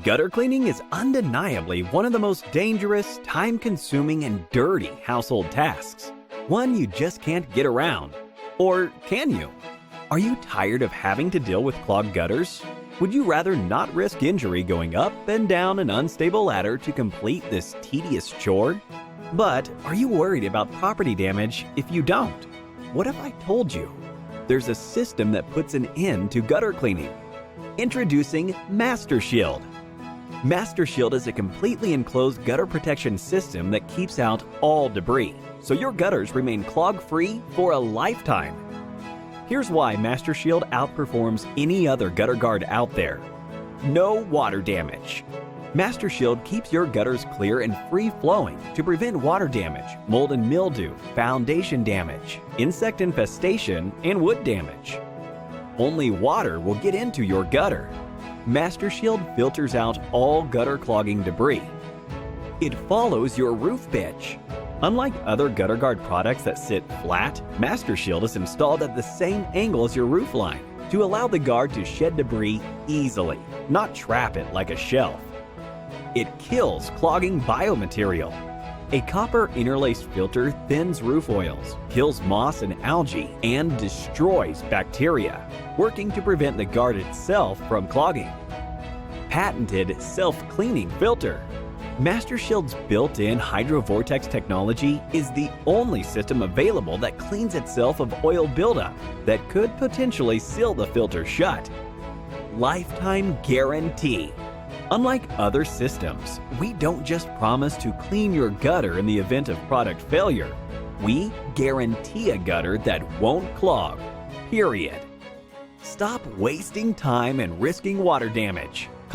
Gutter cleaning is undeniably one of the most dangerous, time-consuming, and dirty household tasks. One you just can't get around. Or can you? Are you tired of having to deal with clogged gutters? Would you rather not risk injury going up and down an unstable ladder to complete this tedious chore? But are you worried about property damage if you don't? What if I told you? There's a system that puts an end to gutter cleaning. Introducing MasterShield. MasterShield is a completely enclosed gutter protection system that keeps out all debris, so your gutters remain clog-free for a lifetime. Here's why MasterShield outperforms any other gutter guard out there. No water damage. MasterShield keeps your gutters clear and free-flowing to prevent water damage, mold and mildew, foundation damage, insect infestation, and wood damage. Only water will get into your gutter. MasterShield filters out all gutter clogging debris. It follows your roof pitch. Unlike other gutter guard products that sit flat, MasterShield is installed at the same angle as your roof line to allow the guard to shed debris easily, not trap it like a shelf. It kills clogging biomaterial. A copper interlaced filter thins roof oils, kills moss and algae, and destroys bacteria, working to prevent the guard itself from clogging. Patented self-cleaning filter. MasterShield's built-in hydrovortex technology is the only system available that cleans itself of oil buildup that could potentially seal the filter shut. Lifetime guarantee. Unlike other systems, we don't just promise to clean your gutter in the event of product failure. We guarantee a gutter that won't clog, period. Stop wasting time and risking water damage.